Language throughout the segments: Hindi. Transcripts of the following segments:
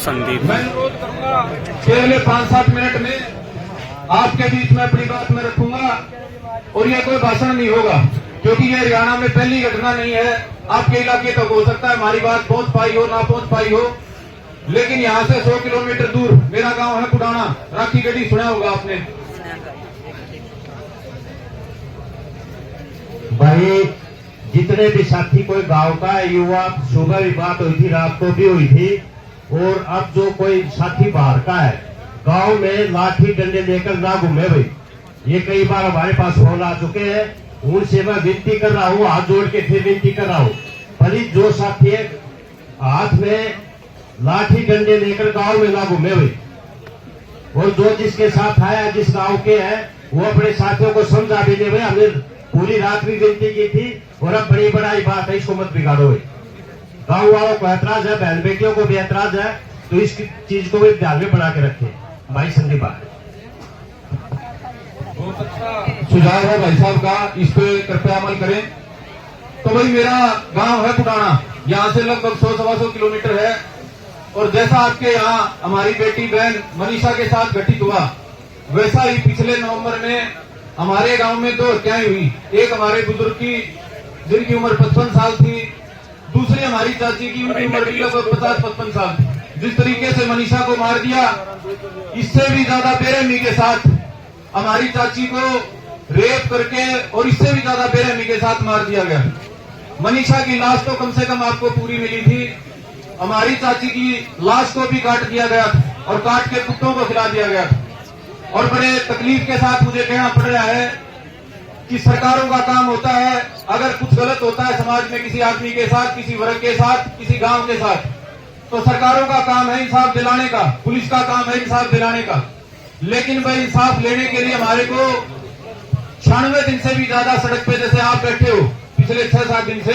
संदीप। मैं अनुरोध करूंगा अगले 5-7 मिनट में आपके बीच में अपनी बात में रखूंगा और यह कोई भाषण नहीं होगा, क्योंकि ये हरियाणा में पहली घटना नहीं है। आपके इलाके तक हो सकता है हमारी बात पहुंच पाई हो, ना पहुंच पाई हो, लेकिन यहाँ से 100 किलोमीटर दूर मेरा गांव है कुडाना। राखी गढ़ी सुना होगा आपने। भाई जितने भी साथी कोई गांव का युवा, सुबह भी बात हुई थी, रात को भी हुई थी, और अब जो कोई साथी बाहर का है, गांव में लाठी डंडे लेकर ना घूमे भाई। ये कई बार हमारे पास फोन आ चुके हैं, उनसे मैं विनती कर रहा हूँ, हाथ जोड़ के फिर विनती कर रहा हूँ, प्लीज जो साथी है हाथ में लाठी डंडे लेकर गांव में ना घूमे भाई। और जो जिसके साथ आया, जिस गांव के है, वो अपने साथियों को समझा भी दे भाई। हमने पूरी रात भी विनती की थी और अब बड़ी बड़ी बात है, इसको मत बिगाड़ो भाई। गांव वालों को ऐतराज है, बहन बेटियों को भी ऐतराज है, तो इस चीज को भी ध्यान में बना के रखे। भाई संदीप बहुत अच्छा सुझाव है भाई साहब का, इस पे कृपया अमल करें। तो भाई मेरा गांव है कुडाना, यहाँ से लगभग 100-125 किलोमीटर है। और जैसा आपके यहाँ हमारी बेटी बहन मनीषा के साथ घटित हुआ, वैसा ही पिछले नवंबर में हमारे गांव में 2 हत्याएं हुई। एक हमारे बुजुर्ग की जिनकी उम्र 55 साल थी, दूसरी हमारी चाची की, उनकी उम्र लगभग 50-55 साल थी। जिस तरीके से मनीषा को मार दिया, इससे भी ज्यादा बेरहमी के साथ हमारी चाची को रेप करके और इससे भी ज्यादा बेरहमी के साथ मार दिया गया। मनीषा की लाश तो कम से कम आपको पूरी मिली थी, हमारी चाची की लाश को भी काट दिया गया था और काट के कुत्तों को खिला दिया गया था। और बड़े तकलीफ के साथ मुझे कहना पड़ रहा है कि सरकारों का काम होता है, अगर कुछ गलत होता है समाज में किसी आदमी के साथ, किसी वर्ग के साथ, किसी गांव के साथ, तो सरकारों का काम है इंसाफ दिलाने का, पुलिस का काम है इंसाफ दिलाने का। लेकिन भाई इंसाफ लेने के लिए हमारे को 96 दिन से भी ज्यादा सड़क पे, जैसे आप बैठे हो पिछले 6-7 दिन से,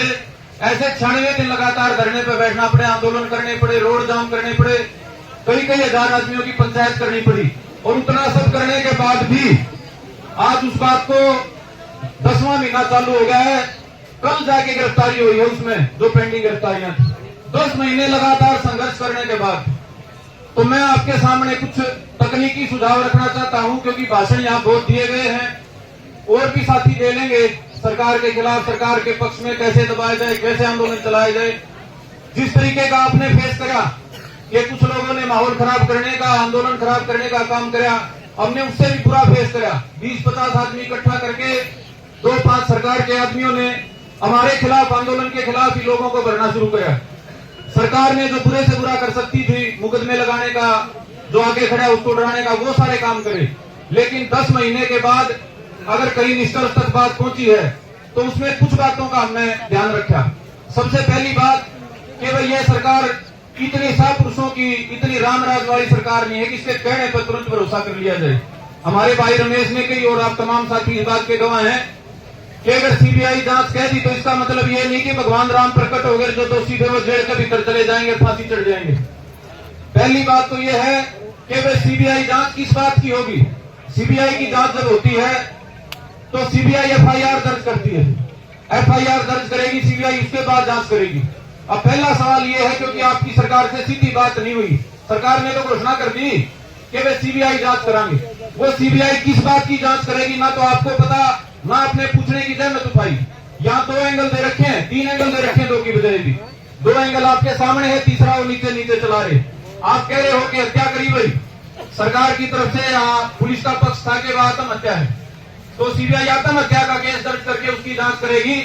ऐसे 96 दिन लगातार धरने पे बैठना पड़े, आंदोलन करने पड़े, रोड जाम करने पड़े, कई हजार आदमियों की पंचायत करनी पड़ी। और उतना सब करने के बाद भी आज उस बात को 10वां महीना चालू हो गया है, कल जाके गिरफ्तारी हुई है उसमें, जो पेंडिंग गिरफ्तारियां थी। 10 महीने लगातार संघर्ष करने के बाद तो मैं आपके सामने कुछ तकनीकी सुझाव रखना चाहता हूं, क्योंकि भाषण यहाँ बहुत दिए गए हैं, और भी साथी दे लेंगे सरकार के खिलाफ, सरकार के पक्ष में कैसे दबाया जाए, कैसे आंदोलन चलाया जाए। जिस तरीके का आपने फेस करा कि कुछ लोगों ने माहौल खराब करने का, आंदोलन खराब करने का काम करा, हमने उससे भी बुरा फेस करा। 20-50 आदमी इकट्ठा करके 2-5 सरकार के आदमियों ने हमारे खिलाफ, आंदोलन के खिलाफ ही लोगों को भरना शुरू किया। सरकार ने जो बुरे से बुरा कर सकती थी, मुकदमे लगाने का, जो आगे खड़ा है उसको डराने का, वो सारे काम करे। लेकिन 10 महीने के बाद अगर कहीं निष्कर्ष तक बात पहुंची है, तो उसमें कुछ बातों का हमने ध्यान रखा। सबसे पहली बात कि भाई यह सरकार इतनी महापुरुषों की, इतनी रामराज वाली सरकार नहीं है कि इसके कहने पर तुरंत भरोसा कर लिया जाए। हमारे भाई रमेश ने कही, और आप तमाम साथी इस बात के गवाह हैं, कि अगर सीबीआई जांच कह दी तो इसका मतलब ये नहीं कि भगवान राम प्रकट हो गए, जो दोषी थे वो जेल के भीतर चले जाएंगे, फांसी चढ़ जाएंगे। पहली बात तो यह है कि वे सीबीआई जांच किस बात की होगी। सीबीआई की जांच जब होती है तो सीबीआई एफआईआर दर्ज करती है, एफआईआर दर्ज करेगी सीबीआई, उसके बाद जांच करेगी। अब पहला सवाल यह है, क्योंकि आपकी सरकार से सीधी बात नहीं हुई, सरकार ने तो घोषणा कर दी कि वे सीबीआई जांच कराएंगे, वो सीबीआई किस बात की जांच करेगी ना तो आपको पता, ना आपने पूछने की जहमत उठाई। यहाँ 2 एंगल दे रखे हैं, 3 एंगल दे रखे हैं, 2 की बजाय भी 2 एंगल आपके सामने है, तीसरा वो नीचे चला रहे। आप कह रहे हो कि हत्या करी भाई, सरकार की तरफ से पुलिस का पक्ष था कि वह आत्महत्या है, तो सीबीआई आत्महत्या का केस दर्ज करके उसकी जांच करेगी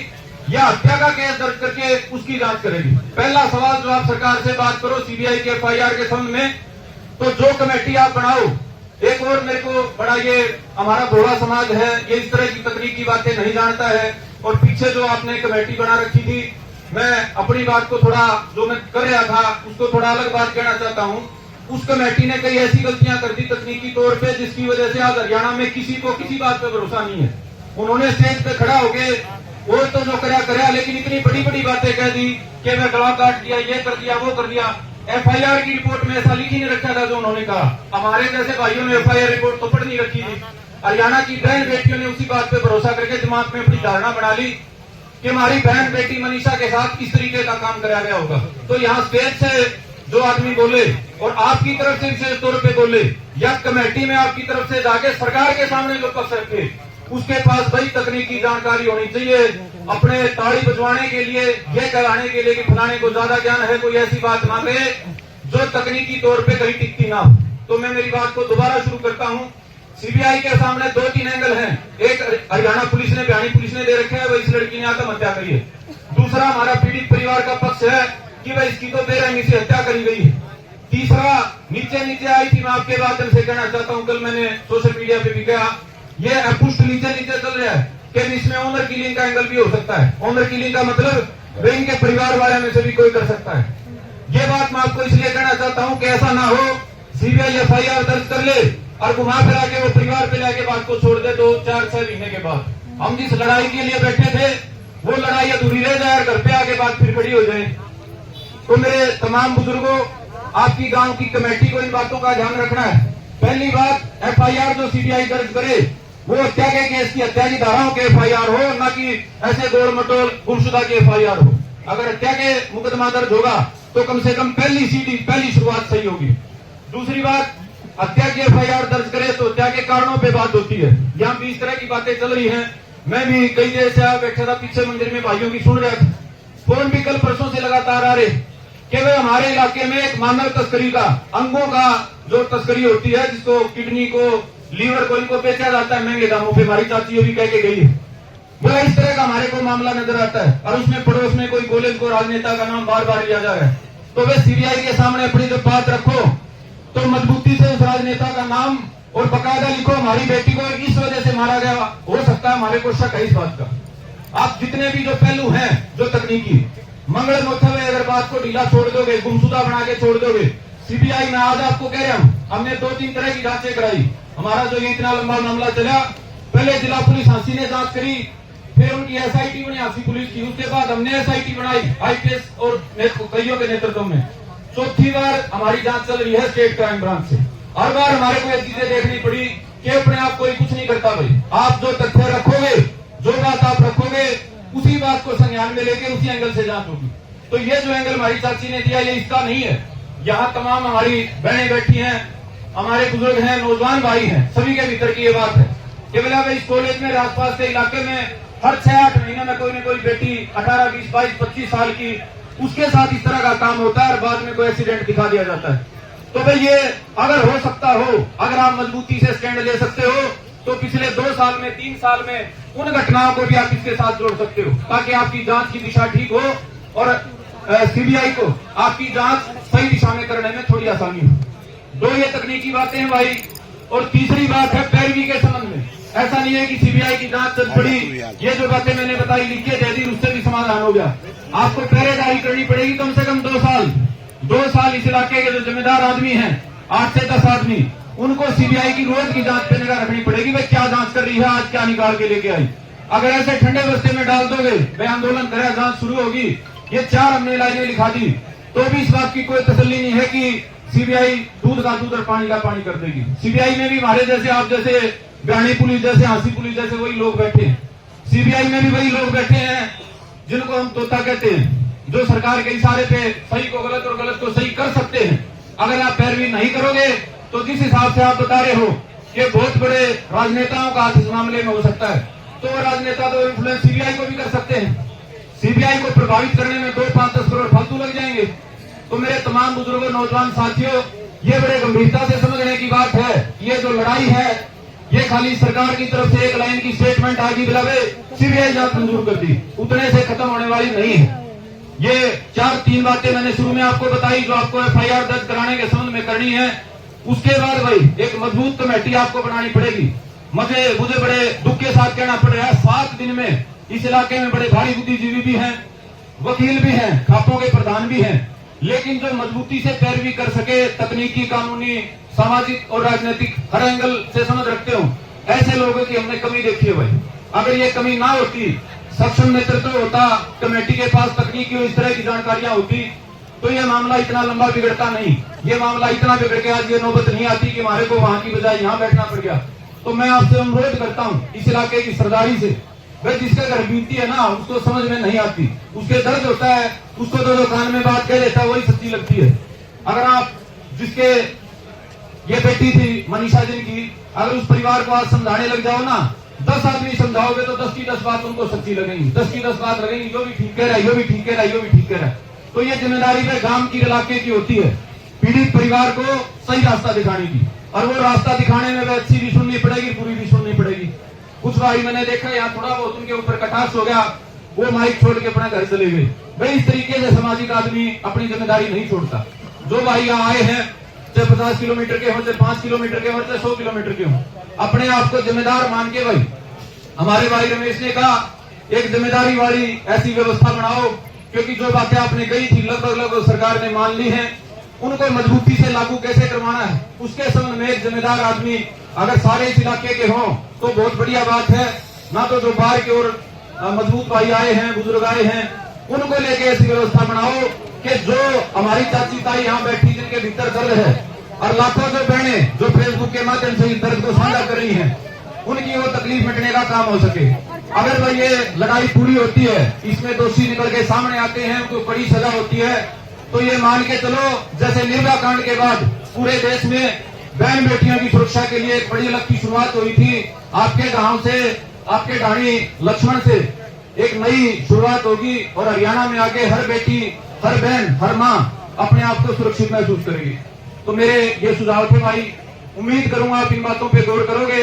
या हत्या का केस दर्ज करके उसकी जांच करेगी। पहला सवाल जो आप सरकार से बात करो सीबीआई के एफआईआर के संबंध में, तो जो कमेटी आप बनाओ। एक और मेरे को बड़ा, ये हमारा भोला समाज है, ये इस तरह की तकनीकी बातें नहीं जानता है, और पीछे जो आपने कमेटी बना रखी थी, मैं अपनी बात को थोड़ा, जो मैं कर रहा था उसको थोड़ा अलग बात कहना चाहता हूं। उस कमेटी ने कई ऐसी गलतियां कर दी तकनीकी तौर पे, जिसकी वजह से आज हरियाणा में किसी को किसी बात पे भरोसा नहीं है। उन्होंने स्टेज पे खड़ा होके वो तो जो करा, लेकिन इतनी बड़ी बड़ी बातें कह दी कि मैं गला काट दिया, ये कर दिया, वो कर दिया। एफआईआर की रिपोर्ट में ऐसा लिख ही नहीं रखा था जो उन्होंने कहा। हमारे जैसे भाइयों ने एफआईआर रिपोर्ट तो पढ़ नहीं रखी थी। हरियाणा की बहन बेटियों ने उसी बात पे भरोसा करके दिमाग में अपनी धारणा बना ली कि हमारी बहन बेटी मनीषा के साथ किस तरीके का काम कराया गया होगा। तो यहाँ स्टेज से जो आदमी बोले और आपकी तरफ से विशेष तौर पे बोले या कमेटी में आपकी तरफ से जाके सरकार के सामने जो पक्ष रखे, उसके पास भाई तकनीकी जानकारी होनी चाहिए। अपने ताड़ी बजवाने के लिए, ये कहलाने के लिए कि फलाने को ज्यादा ज्ञान है, कोई ऐसी बात ना कहे जो तकनीकी तौर पे कहीं टिकती ना हो। तो मैं मेरी बात को दोबारा शुरू करता हूं। सीबीआई के सामने 2-3 एंगल हैं। एक हरियाणा पुलिस ने, बिहानी पुलिस ने दे रखे है, वही इस लड़की ने आत्महत्या करी है। दूसरा हमारा पीड़ित परिवार का पक्ष है कि भाई इसकी तो बेरहमी से हत्या करी गई है। तीसरा नीचे आई थी, मैं आपके माध्यम से कहना चाहता हूं, कल मैंने सोशल मीडिया पे भी कहा, ये अपुष्ट नीचे चल रहा है कि इसमें ऑनर किलिंग का एंगल भी हो सकता है। ऑनर किलिंग का मतलब इनके परिवार वाले में से भी कोई कर सकता है। ये बात मैं आपको इसलिए कहना चाहता हूं कि ऐसा ना हो सीबीआई एफआईआर दर्ज कर ले और घुमा फिरा के वो परिवार पे लाके बात को छोड़ दे 2-4-6 महीने के बाद। हम जिस लड़ाई के लिए बैठे थे वो लड़ाई अधूरी रह जाए और घर पे आके बात फिर खड़ी हो जाए। तो मेरे तमाम बुजुर्गों, आपकी गांव की कमेटी को इन बातों का ध्यान रखना है। पहली बात, एफआईआर जो सीबीआई दर्ज करे वो हत्या के केस की, हत्या की धाराओं के एफआईआर हो, ना कि ऐसे गोल मटोल गुमशुदा के एफआईआर हो। अगर हत्या के मुकदमा दर्ज होगा तो कम से कम पहली शुरुआत सही होगी। दूसरी बात, हत्या की एफआईआर दर्ज करे तो हत्या के कारणों पे बात होती है। यहाँ भी इस तरह की बातें चल रही हैं। मैं भी कई देर से बैठा था पीछे मंदिर में, भाइयों की सुन रहा था। फोन भी कल परसों से लगातार आ रहे कि वे हमारे इलाके में एक मानव तस्करी का, अंगों का जो तस्करी होती है, जिसको किडनी को, लीवर को, इनको बेचा जाता है महंगे दामों पे। हमारी चाची भी कह के गई है। बोला इस तरह का हमारे को मामला नजर आता है और उसमें पड़ोस में कोई गोले को राजनेता का नाम बार बार लिया जा रहा है। तो वे सीबीआई के सामने अपनी जब बात रखो तो मजबूती से उस राजनेता का नाम और बकायदा लिखो, हमारी बेटी को इस वजह से मारा गया, हो सकता है हमारे को शक है इस बात का। आप जितने भी जो पहलू हैं जो तकनीकी, मंगल मोथवे अगर बात को ढीला छोड़ दोगे, गुमशुदा बना के छोड़ दोगे, सीबीआई में आज आपको कह रहा हूं, हमने 2-3 तरह की जांचें कराई। हमारा जो ये इतना लंबा मामला चला, पहले जिला पुलिस हांसी ने जांच करी, फिर उनकी एसआईटी बनी हांसी पुलिस की, उसके बाद हमने एसआईटी बनाई आईपीएस और कईयों के नेतृत्व में। चौथी बार हमारी जांच चल रही है स्टेट क्राइम ब्रांच से। हर बार हमारे को ये चीजें देखनी पड़ी कि अपने आप कोई कुछ नहीं करता भाई। आप जो तथ्य रखोगे, जो बात आप रखोगे, उसी बात को संज्ञान में लेके उसी एंगल से जांच होगी। तो ये जो एंगल हमारी चाची ने दिया, ये इसका नहीं है। यहाँ तमाम हमारी बहनें बैठी हैं, हमारे बुजुर्ग हैं, नौजवान भाई हैं, सभी के भीतर की ये बात है कि बोला भाई इस कॉलेज में, आसपास के इलाके में हर 6-8 महीने में कोई न कोई बेटी 18, 20, 22, 25 साल की, उसके साथ इस तरह का काम होता है और बाद में कोई एक्सीडेंट दिखा दिया जाता है। तो भाई ये अगर हो सकता हो, अगर आप मजबूती से स्टैंड ले सकते हो, तो पिछले 2 साल में, 3 साल में उन घटनाओं को भी आप इसके साथ जोड़ सकते हो, ताकि आपकी जांच की दिशा ठीक हो और सीबीआई को आपकी जांच सही दिशा में करने में थोड़ी आसानी हो। 2 ये तकनीकी बातें हैं भाई। और तीसरी बात है पैरवी के संबंध में। ऐसा नहीं है कि सीबीआई की जांच चल पड़ी, ये जो बातें मैंने बताई लिख के दे दी, उससे भी समाधान हो गया। आपको पहरेदारी करनी पड़ेगी कम से कम 2 साल। 2 साल इस इलाके के जो जिम्मेदार आदमी हैं, 8 से 10 आदमी, उनको सीबीआई की रोज की जांच पे निगाह रखनी पड़ेगी। भाई क्या जांच कर रही है, आज क्या निकाल के लेके आई। अगर ऐसे ठंडे बस्ते में डाल दोगे, भाई आंदोलन करे, जांच शुरू होगी, ये 4 हमने लाइनें लिखा दी, तो भी इस बात की कोई तसल्ली नहीं है कि सीबीआई दूध का दूध और पानी का पानी कर देगी। सीबीआई में भी हमारे जैसे, आप जैसे, बिहानी पुलिस जैसे, हांसी पुलिस जैसे वही लोग बैठे हैं। सीबीआई में भी वही लोग बैठे हैं जिनको हम तोता कहते हैं, जो सरकार के इशारे पे सही को गलत और गलत को सही कर सकते हैं। अगर आप पैरवी नहीं करोगे तो जिस हिसाब से आप बता रहे हो कि बहुत बड़े राजनेताओं का हाथ इस मामले में हो सकता है, तो राजनेता तो इन्फ्लुएंस सीबीआई को भी कर सकते हैं। सीबीआई को प्रभावित करने में 2-5-10 करोड़ फालतू लग जाएंगे। तो मेरे तमाम बुजुर्गों, नौजवान साथियों, ये बड़े गंभीरता से समझने की बात है। ये जो लड़ाई है, ये खाली सरकार की तरफ से एक लाइन की स्टेटमेंट आ गई, बिलावे सीबीआई जांच मंजूर कर दी, उतने से खत्म होने वाली नहीं है। ये 4-3 बातें मैंने शुरू में आपको बताई जो आपको एफआईआर दर्ज कराने के संबंध में करनी है। उसके बाद भाई एक मजबूत कमेटी आपको बनानी पड़ेगी। मुझे बड़े दुख के साथ कहना पड़ रहा है, 7 दिन में इस इलाके में बड़े भारी बुद्धिजीवी भी हैं, वकील भी हैं, खापों के प्रधान भी हैं, लेकिन जो मजबूती से पैरवी कर सके, तकनीकी, कानूनी, सामाजिक और राजनीतिक हर एंगल से समझ रखते हो, ऐसे लोगों की हमने कमी देखी है भाई। अगर ये कमी ना होती, सक्षम नेतृत्व होता, कमेटी के पास तकनीकी और इस तरह की जानकारियां होती, तो ये मामला इतना लंबा बिगड़ता नहीं। ये मामला इतना बिगड़ के आज ये नौबत नहीं आती कि हमारे को वहां की बजाय यहाँ बैठना पड़ गया। तो मैं आपसे अनुरोध करता हूँ इस इलाके की सरदारी से, भाई जिसका घर बीतती है ना, उसको समझ में नहीं आती, उसके दर्द होता है, उसको तो जो कान में बात कह देता है वही सच्ची लगती है। अगर आप जिसके ये बेटी थी मनीषा जिनकी, अगर उस परिवार को आज समझाने लग जाओ ना, 10 आदमी समझाओगे तो 10 की 10 बात उनको सच्ची लगेंगी, 10 की 10 बात लगेंगी, यो भी ठीक कह रहा है, यो भी ठीक कह रहा है, यो भी ठीक कह रहा है। तो ये जिम्मेदारी में गांव की इलाके की होती है पीड़ित परिवार को सही रास्ता दिखाने की, और वो रास्ता दिखाने में वह अच्छी भी सुननी पड़ेगी, बुरी भी सुननी पड़ेगी। कुछ भाई मैंने देखा यहाँ थोड़ा बहुत उनके ऊपर कटाक्ष हो गया, वो माइक छोड़ के अपना घर चले गए। भाई इस तरीके से सामाजिक आदमी अपनी जिम्मेदारी नहीं छोड़ता। जो भाई यहाँ आए हैं, चाहे 50 किलोमीटर के हो, चाहे 5 किलोमीटर के हो, चाहे 100 किलोमीटर के हो, अपने आप को जिम्मेदार मान के भाई, हमारे भाई रमेश ने कहा एक जिम्मेदारी वाली ऐसी व्यवस्था बनाओ, क्योंकि जो बातें आपने कही थी लगभग सरकार ने मान ली है, उनको मजबूती से लागू कैसे करवाना है उसके संबंध में एक जिम्मेदार आदमी अगर सारे इस इलाके के हों तो बहुत बढ़िया बात है। ना तो जो बाहर की ओर मजबूत भाई आए हैं, बुजुर्ग आए हैं, उनको लेके ऐसी व्यवस्था बनाओ कि जो हमारी चाची ताई यहाँ बैठी जिनके भीतर दर्द है, और लाखों जो बहनें जो फेसबुक के माध्यम से इस दर्द को साझा कर रही हैं, उनकी वो तकलीफ मिटने का काम हो सके। अगर भाई ये लड़ाई पूरी होती है, इसमें दोषी निकल के सामने आते हैं, उनको बड़ी सजा होती है, तो ये मान के चलो जैसे निर्भया कांड के बाद पूरे देश में बहन बेटियों की सुरक्षा के लिए एक बड़ी अलग की शुरुआत हुई थी, आपके गांव से, आपके ढाणी लक्ष्मण से एक नई शुरुआत होगी, और हरियाणा में आके हर बेटी, हर बहन, हर माँ अपने आप को सुरक्षित महसूस करेगी। तो मेरे ये सुझाव थे भाई, उम्मीद करूंगा आप इन बातों पे गौर करोगे।